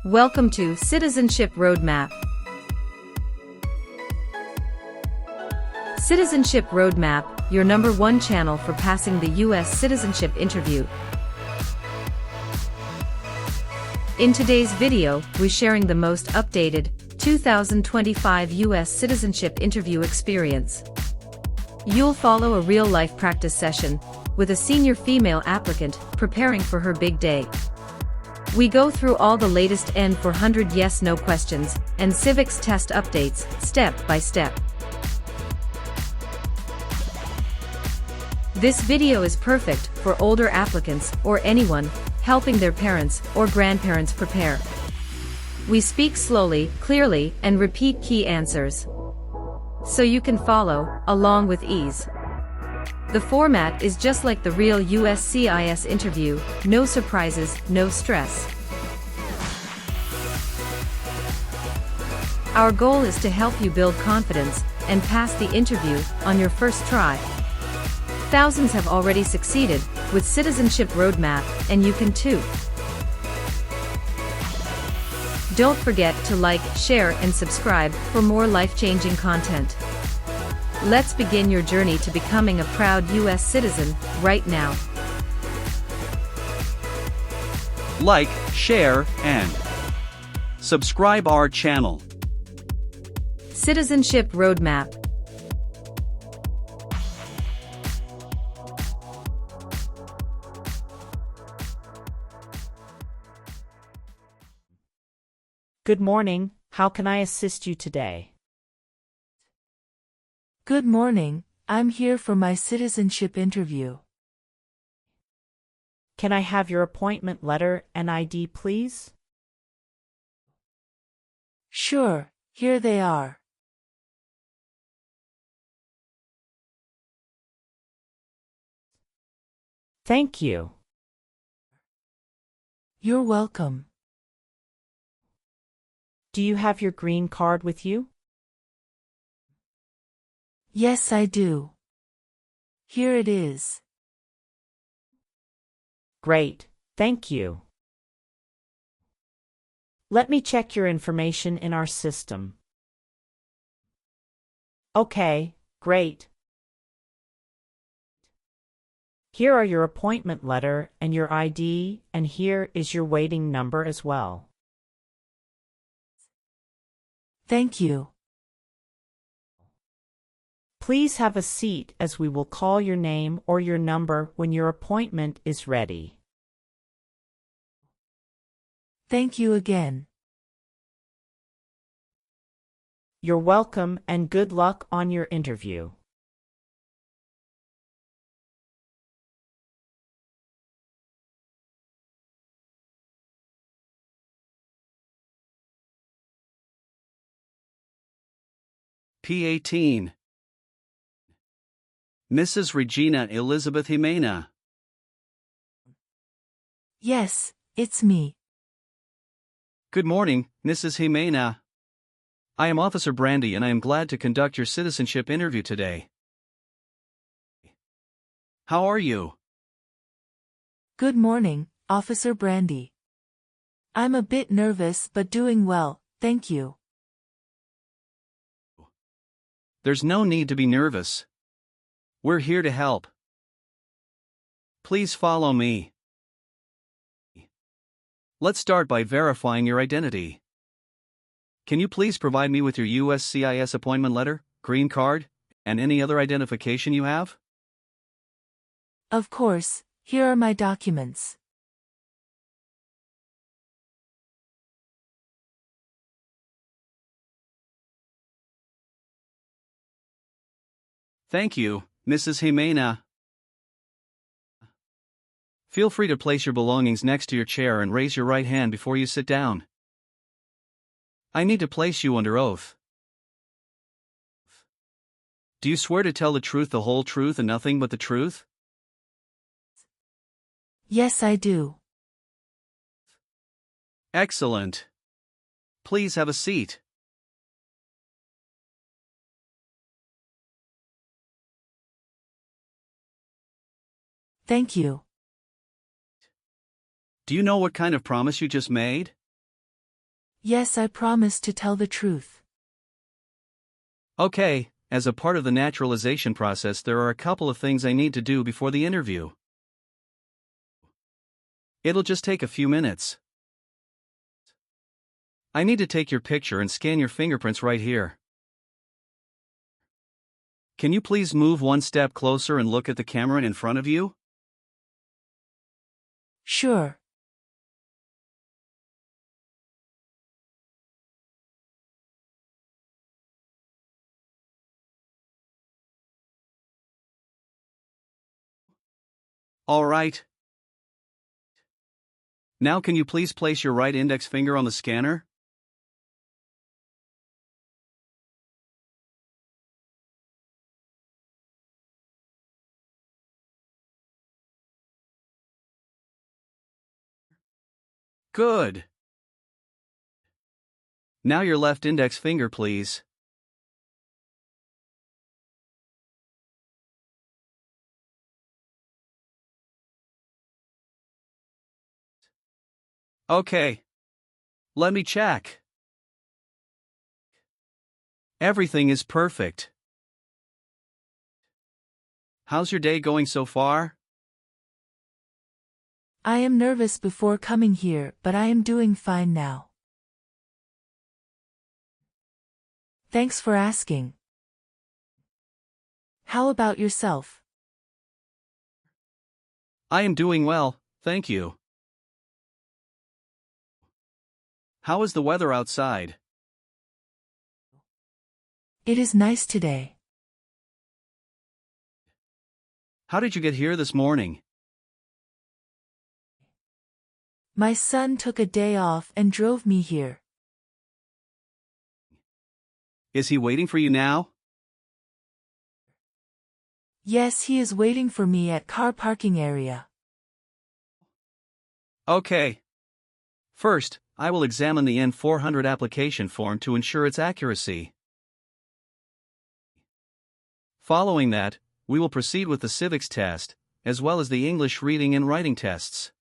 Welcome to Citizenship Roadmap. Citizenship Roadmap, your #1 channel for passing the U.S. citizenship interview. In today's video, we're sharing the most updated 2025 U.S. citizenship interview experience. You'll follow a real-life practice session with a senior female applicant preparing for her big day. We go through all the latest N400 yes/no questions and civics test updates, step by step. This video is perfect for older applicants or anyone helping their parents or grandparents prepare. We speak slowly, clearly, and repeat key answers, so you can follow along with ease. The format is just like the real USCIS interview, no surprises, no stress. Our goal is to help you build confidence and pass the interview on your first try. Thousands have already succeeded with Citizenship Roadmap, and you can too. Don't forget to like, share, and subscribe for more life-changing content. Let's begin your journey to becoming a proud U.S. citizen right now. Like, share, and subscribe our channel. Citizenship Roadmap. Good morning, how can I assist you today? Good morning, I'm here for my citizenship interview. Can I have your appointment letter and ID, please? Sure, here they are. Thank you. You're welcome. Do you have your green card with you? Yes, I do. Here it is. Great, thank you. Let me check your information in our system. Okay, great. Here are your appointment letter and your ID, and here is your waiting number as well. Thank you. Please have a seat as we will call your name or your number when your appointment is ready. Thank you again. You're welcome and good luck on your interview. P18. Mrs. Regina Elizabeth Jimena. Yes, it's me. Good morning, Mrs. Jimena. I am Officer Brandy and I am glad to conduct your citizenship interview today. How are you? Good morning, Officer Brandy. I'm a bit nervous but doing well, thank you. There's no need to be nervous. We're here to help. Please follow me. Let's start by verifying your identity. Can you please provide me with your USCIS appointment letter, green card, and any other identification you have? Of course, here are my documents. Thank you, Mrs. Jimena. Feel free to place your belongings next to your chair and raise your right hand before you sit down. I need to place you under oath. Do you swear to tell the truth, the whole truth, and nothing but the truth? Yes, I do. Excellent. Please have a seat. Thank you. Do you know what kind of promise you just made? Yes, I promise to tell the truth. Okay, as a part of the naturalization process, there are a couple of things I need to do before the interview. It'll just take a few minutes. I need to take your picture and scan your fingerprints right here. Can you please move one step closer and look at the camera in front of you? Sure. All right. Now can you please place your right index finger on the scanner? Good. Now your left index finger, please. Okay. Let me check. Everything is perfect. How's your day going so far? I am nervous before coming here, but I am doing fine now. Thanks for asking. How about yourself? I am doing well, thank you. How is the weather outside? It is nice today. How did you get here this morning? My son took a day off and drove me here. Is he waiting for you now? Yes, he is waiting for me at car parking area. Okay. First, I will examine the N400 application form to ensure its accuracy. Following that, we will proceed with the Civics test, as well as the English reading and writing tests.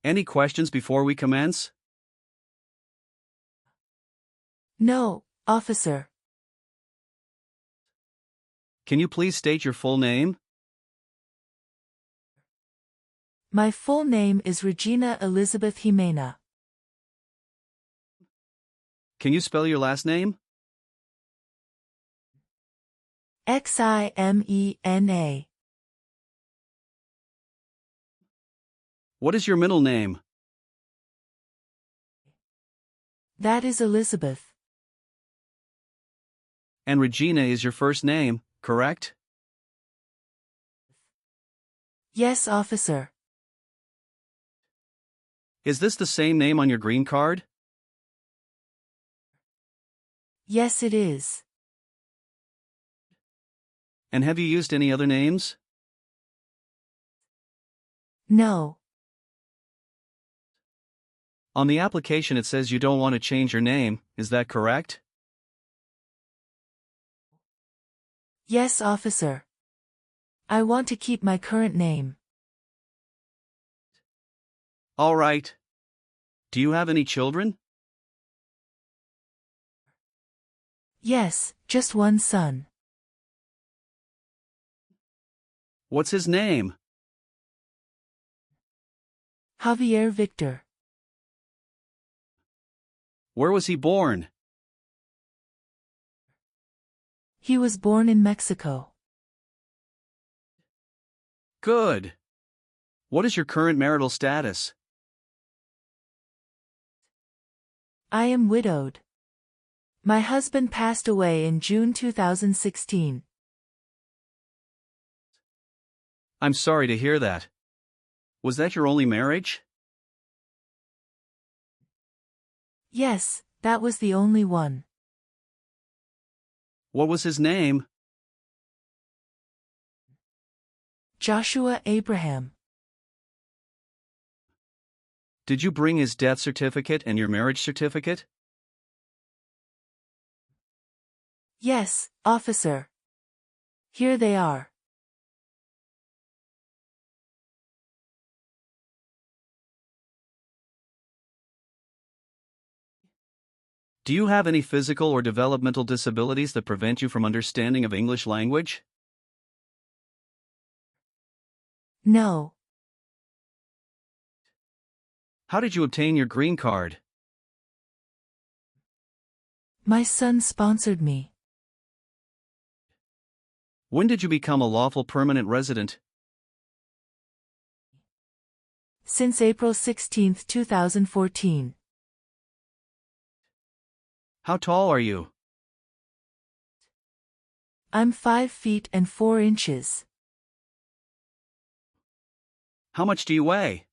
Any questions before we commence? No, officer. Can you please state your full name? My full name is Regina Elizabeth Jimena. Can you spell your last name? Ximena. What is your middle name? That is Elizabeth. And Regina is your first name, correct? Yes, officer. Is this the same name on your green card? Yes, it is. And have you used any other names? No. On the application it says you don't want to change your name, is that correct? Yes, officer. I want to keep my current name. All right. Do you have any children? Yes, just one son. What's his name? Javier Victor. Where was he born? He was born in Mexico. Good. What is your current marital status? I am widowed. My husband passed away in June 2016. I'm sorry to hear that. Was that your only marriage? Yes, that was the only one. What was his name? Joshua Abraham. Did you bring his death certificate and your marriage certificate? Yes, officer. Here they are. Do you have any physical or developmental disabilities that prevent you from understanding of English language? No. How did you obtain your green card? My son sponsored me. When did you become a lawful permanent resident? Since April 16, 2014. How tall are you? I'm 5 feet and 4 inches. How much do you weigh?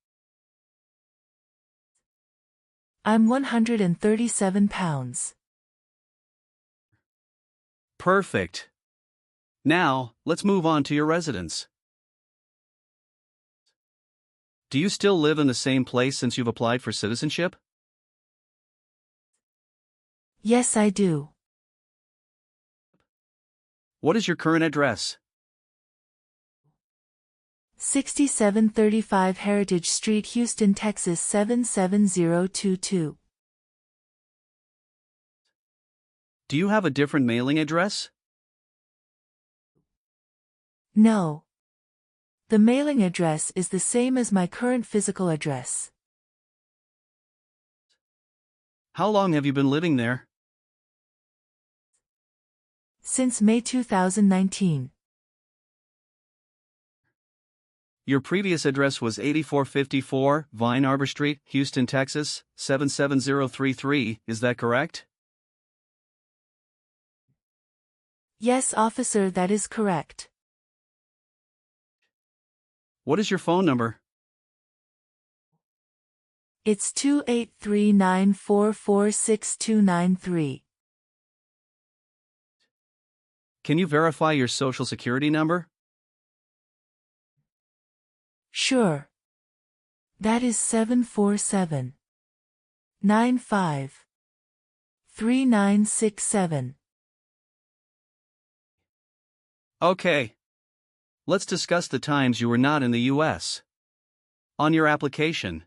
I'm 137 pounds. Perfect. Now, let's move on to your residence. Do you still live in the same place since you've applied for citizenship? Yes, I do. What is your current address? 6735 Heritage Street, Houston, Texas 77022. Do you have a different mailing address? No. The mailing address is the same as my current physical address. How long have you been living there? Since May 2019. Your previous address was 8454 Vine Arbor Street, Houston, Texas, 77033, is that correct? Yes, officer, that is correct. What is your phone number? It's 28394469293. Can you verify your social security number? Sure. That is 747-95-3967. Okay. Let's discuss the times you were not in the U.S. On your application,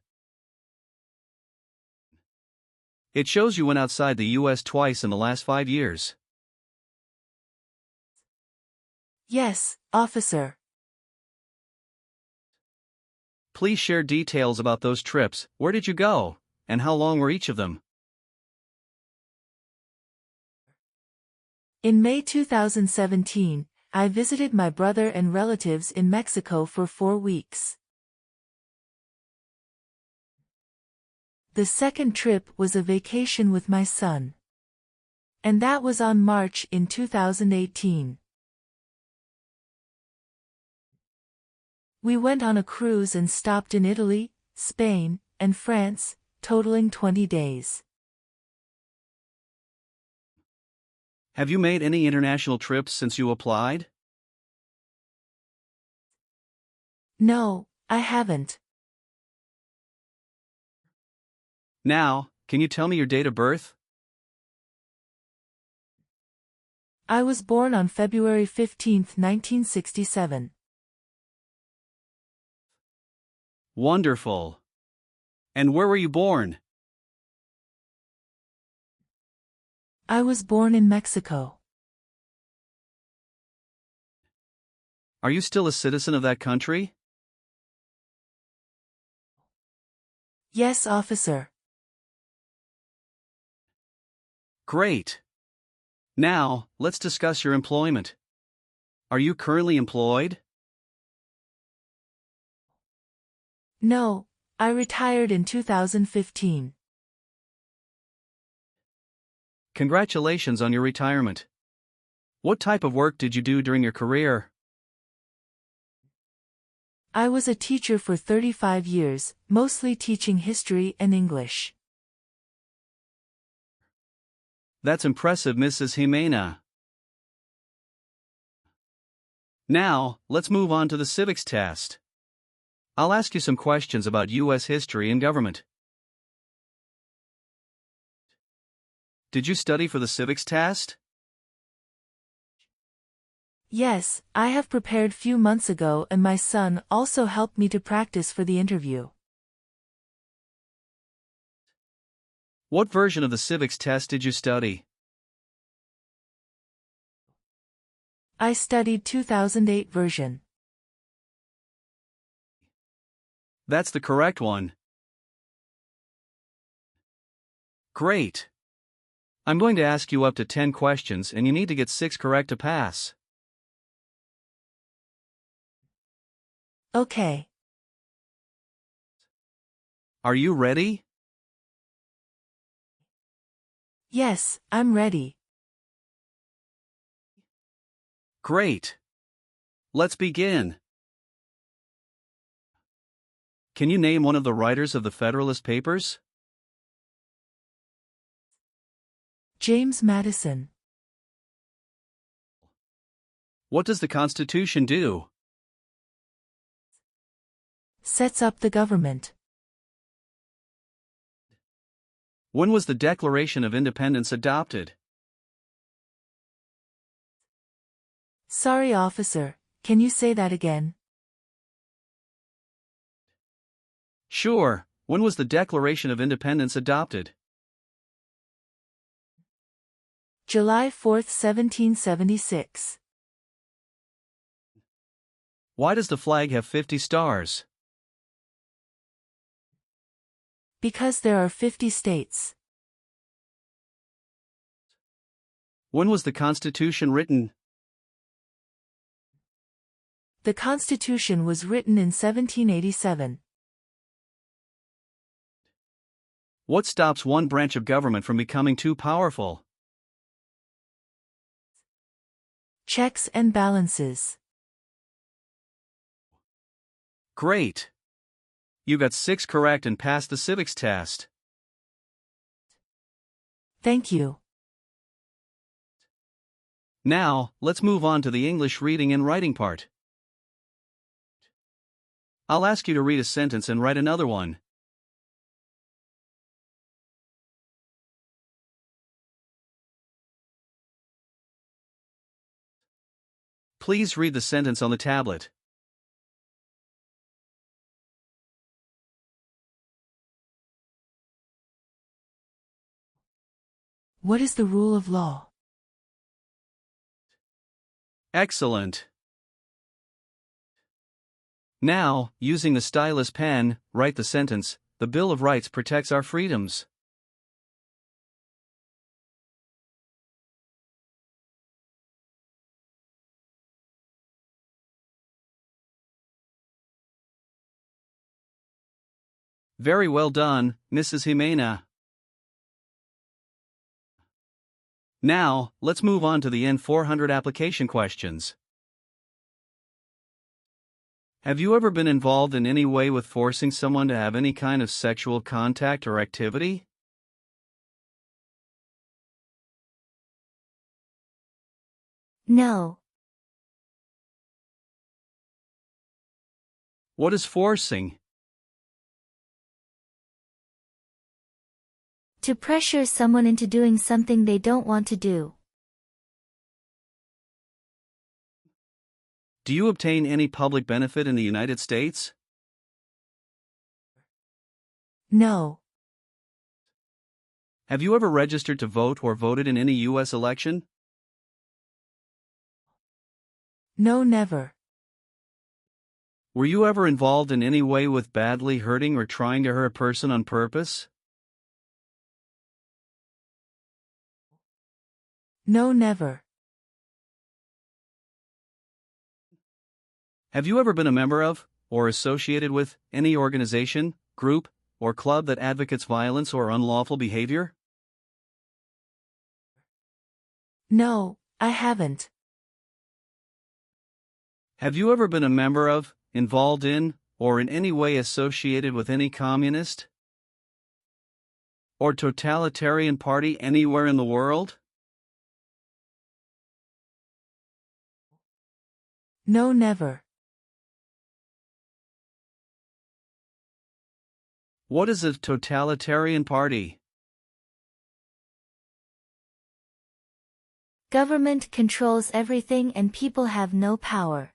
it shows you went outside the U.S. twice in the last 5 years. Yes, officer. Please share details about those trips. Where did you go, and how long were each of them? In May 2017, I visited my brother and relatives in Mexico for 4 weeks. The second trip was a vacation with my son. And that was on March in 2018. We went on a cruise and stopped in Italy, Spain, and France, totaling 20 days. Have you made any international trips since you applied? No, I haven't. Now, can you tell me your date of birth? I was born on February 15, 1967. Wonderful. And where were you born? I was born in Mexico. Are you still a citizen of that country? Yes, officer. Great. Now, let's discuss your employment. Are you currently employed? No, I retired in 2015. Congratulations on your retirement. What type of work did you do during your career? I was a teacher for 35 years, mostly teaching history and English. That's impressive, Mrs. Jimena. Now, let's move on to the civics test. I'll ask you some questions about U.S. history and government. Did you study for the civics test? Yes, I have prepared few months ago and my son also helped me to practice for the interview. What version of the civics test did you study? I studied 2008 version. That's the correct one. Great. I'm going to ask you up to 10 questions and you need to get 6 correct to pass. Okay. Are you ready? Yes, I'm ready. Great. Let's begin. Can you name one of the writers of the Federalist Papers? James Madison. What does the Constitution do? Sets up the government. When was the Declaration of Independence adopted? Sorry, officer, can you say that again? Sure. When was the Declaration of Independence adopted? July 4, 1776. Why does the flag have 50 stars? Because there are 50 states. When was the Constitution written? The Constitution was written in 1787. What stops one branch of government from becoming too powerful? Checks and balances. Great. You got 6 correct and passed the civics test. Thank you. Now, let's move on to the English reading and writing part. I'll ask you to read a sentence and write another one. Please read the sentence on the tablet. What is the rule of law? Excellent. Now, using the stylus pen, write the sentence, "The Bill of Rights protects our freedoms." Very well done, Mrs. Jimena. Now, let's move on to the N400 application questions. Have you ever been involved in any way with forcing someone to have any kind of sexual contact or activity? No. What is forcing? To pressure someone into doing something they don't want to do. Do you obtain any public benefit in the United States? No. Have you ever registered to vote or voted in any U.S. election? No, never. Were you ever involved in any way with badly hurting or trying to hurt a person on purpose? No, never. Have you ever been a member of, or associated with, any organization, group, or club that advocates violence or unlawful behavior? No, I haven't. Have you ever been a member of, involved in, or in any way associated with any communist or totalitarian party anywhere in the world? No, never. What is a totalitarian party? Government controls everything and people have no power.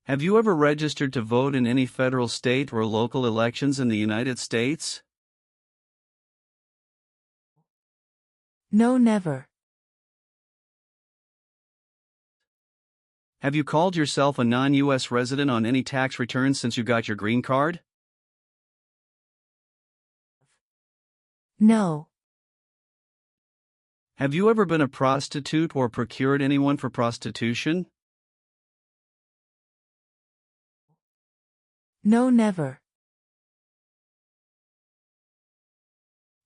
Have you ever registered to vote in any federal, state, or local elections in the United States? No, never. Have you called yourself a non-U.S. resident on any tax returns since you got your green card? No. Have you ever been a prostitute or procured anyone for prostitution? No, never.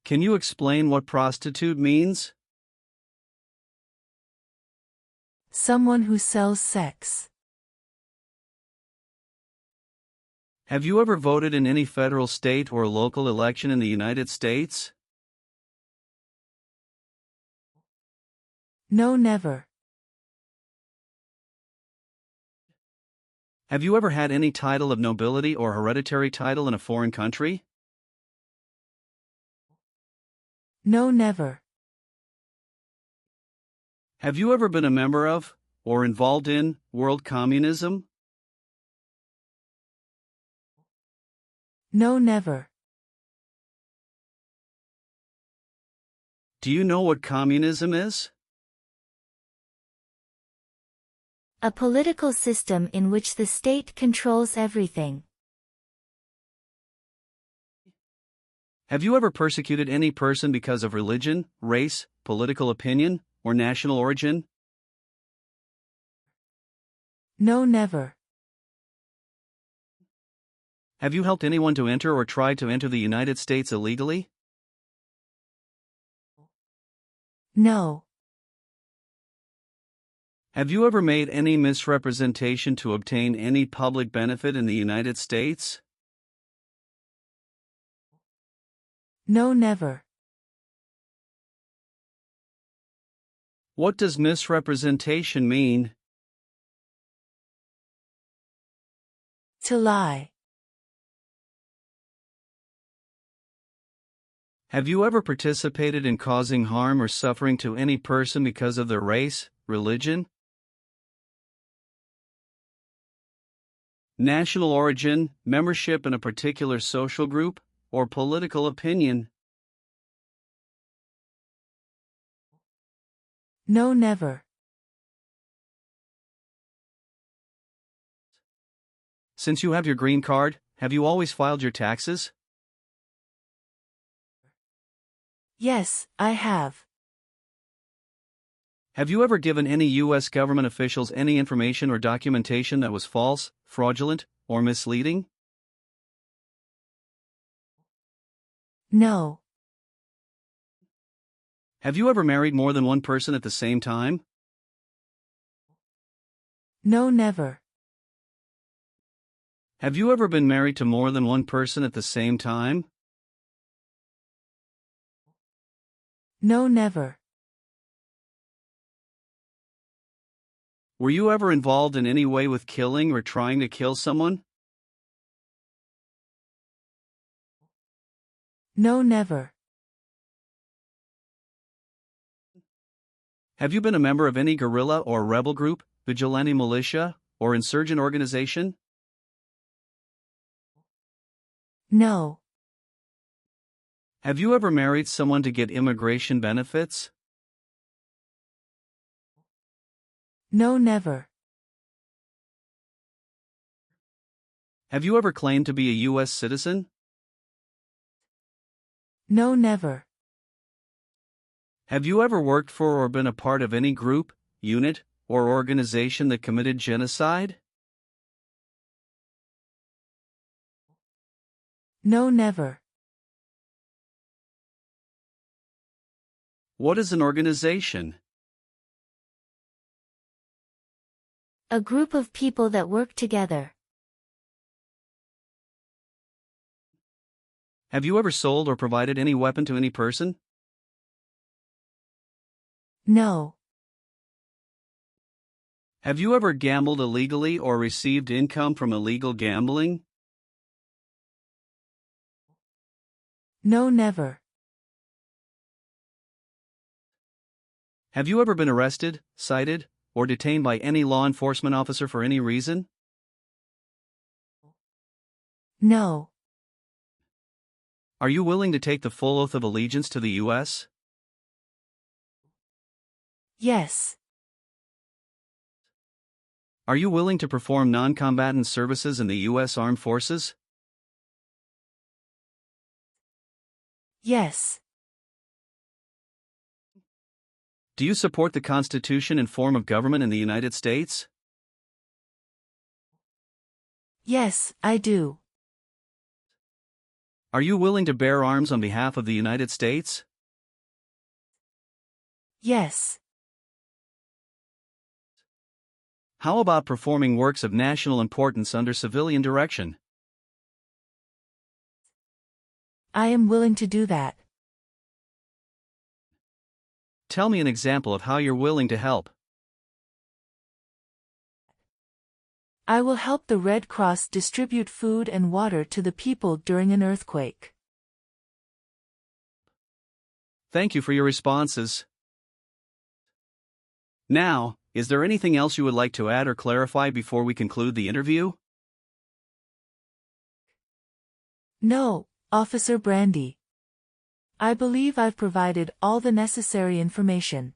Can you explain what prostitute means? Someone who sells sex. Have you ever voted in any federal, state, or local election in the United States? No, never. Have you ever had any title of nobility or hereditary title in a foreign country? No, never. Have you ever been a member of, or involved in, world communism? No, never. Do you know what communism is? A political system in which the state controls everything. Have you ever persecuted any person because of religion, race, political opinion, or national origin? No, never. Have you helped anyone to enter or tried to enter the United States illegally? No. Have you ever made any misrepresentation to obtain any public benefit in the United States? No, never. What does misrepresentation mean? To lie. Have you ever participated in causing harm or suffering to any person because of their race, religion, national origin, membership in a particular social group, or political opinion? No, never. Since you have your green card, have you always filed your taxes? Yes, I have. Have you ever given any U.S. government officials any information or documentation that was false, fraudulent, or misleading? No. Have you ever married more than one person at the same time? No, never. Have you ever been married to more than one person at the same time? No, never. Were you ever involved in any way with killing or trying to kill someone? No, never. Have you been a member of any guerrilla or rebel group, vigilante militia, or insurgent organization? No. Have you ever married someone to get immigration benefits? No, never. Have you ever claimed to be a U.S. citizen? No, never. Have you ever worked for or been a part of any group, unit, or organization that committed genocide? No, never. What is an organization? A group of people that work together. Have you ever sold or provided any weapon to any person? No. Have you ever gambled illegally or received income from illegal gambling? No, never. Have you ever been arrested, cited, or detained by any law enforcement officer for any reason? No. Are you willing to take the full oath of allegiance to the U.S.? Yes. Are you willing to perform non-combatant services in the U.S. Armed Forces? Yes. Do you support the Constitution and form of government in the United States? Yes, I do. Are you willing to bear arms on behalf of the United States? Yes. How about performing works of national importance under civilian direction? I am willing to do that. Tell me an example of how you're willing to help. I will help the Red Cross distribute food and water to the people during an earthquake. Thank you for your responses. Now, is there anything else you would like to add or clarify before we conclude the interview? No, Officer Brandy. I believe I've provided all the necessary information.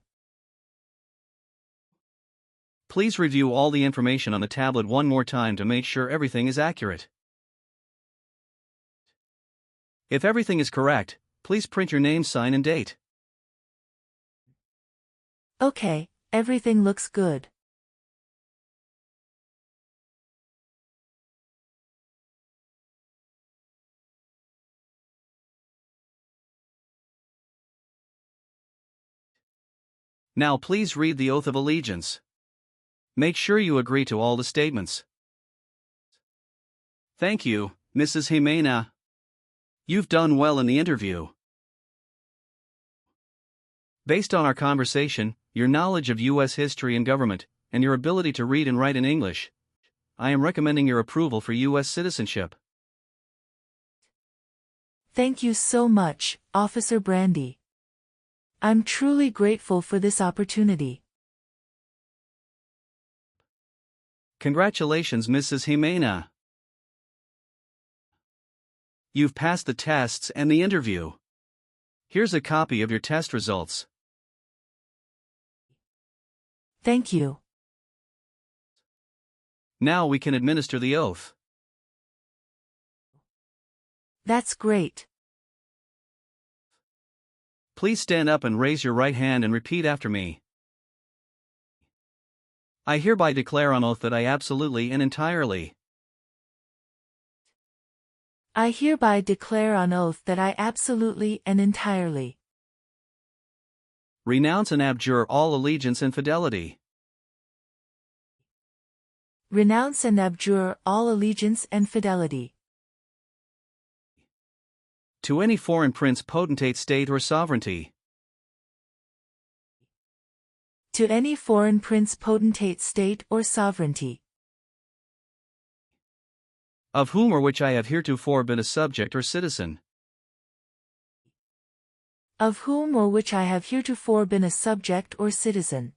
Please review all the information on the tablet one more time to make sure everything is accurate. If everything is correct, please print your name, sign, and date. Okay, everything looks good. Now please read the oath of allegiance. Make sure you agree to all the statements. Thank you, Mrs. Jimena. You've done well in the interview. Based on our conversation, your knowledge of U.S. history and government, and your ability to read and write in English, I am recommending your approval for U.S. citizenship. Thank you so much, Officer Brandy. I'm truly grateful for this opportunity. Congratulations, Mrs. Jimena. You've passed the tests and the interview. Here's a copy of your test results. Thank you. Now we can administer the oath. That's great. Please stand up and raise your right hand and repeat after me. I hereby declare on oath that I absolutely and entirely I hereby declare on oath that I absolutely and entirely renounce and abjure all allegiance and fidelity renounce and abjure all allegiance and fidelity to any foreign prince, potentate, state, or sovereignty, to any foreign prince, potentate, state, or sovereignty, of whom or which I have heretofore been a subject or citizen, of whom or which I have heretofore been a subject or citizen,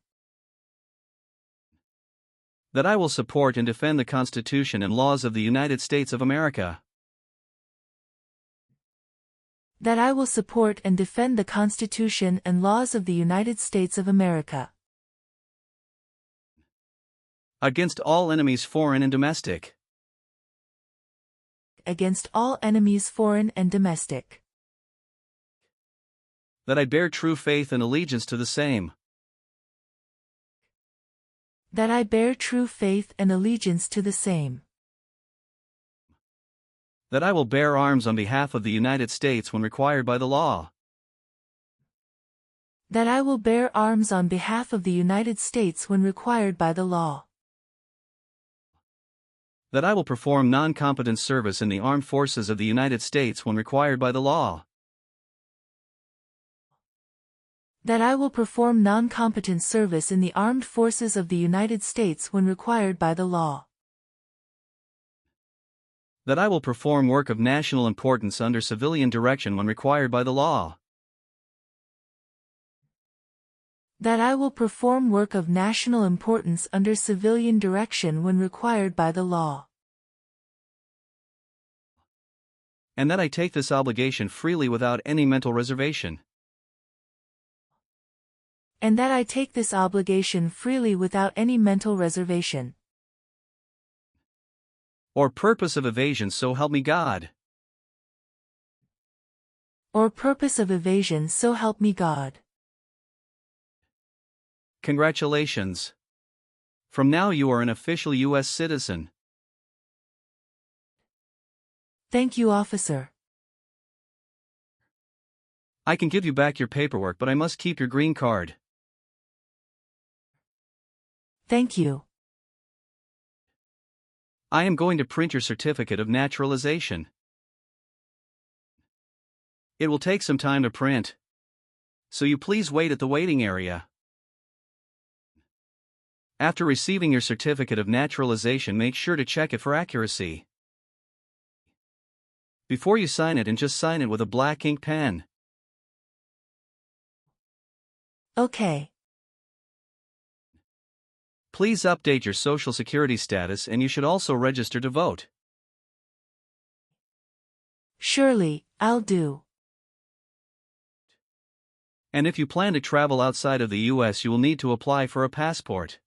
that I will support and defend the Constitution and laws of the United States of America, that I will support and defend the Constitution and laws of the United States of America against all enemies, foreign and domestic, against all enemies, foreign and domestic, that I bear true faith and allegiance to the same, that I bear true faith and allegiance to the same, that I will bear arms on behalf of the United States when required by the law, that I will bear arms on behalf of the United States when required by the law, that I will perform non-combatant service in the armed forces of the United States when required by the law, that I will perform non-combatant service in the armed forces of the United States when required by the law, that I will perform work of national importance under civilian direction when required by the law, that I will perform work of national importance under civilian direction when required by the law, and that I take this obligation freely without any mental reservation. And that I take this obligation freely without any mental reservation. Or purpose of evasion, so help me God. Or purpose of evasion, so help me God. Congratulations. From now you are an official U.S. citizen. Thank you, officer. I can give you back your paperwork, but I must keep your green card. Thank you. I am going to print your certificate of naturalization. It will take some time to print, so you please wait at the waiting area. After receiving your certificate of naturalization, make sure to check it for accuracy. Before you sign it, and just sign it with a black ink pen. Okay. Please update your social security status, and you should also register to vote. Surely, I'll do. And if you plan to travel outside of the U.S., you will need to apply for a passport.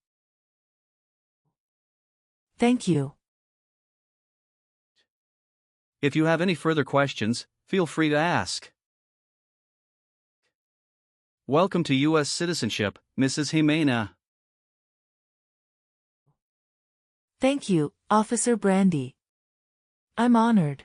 Thank you. If you have any further questions, feel free to ask. Welcome to U.S. citizenship, Mrs. Jimena. Thank you, Officer Brandy. I'm honored.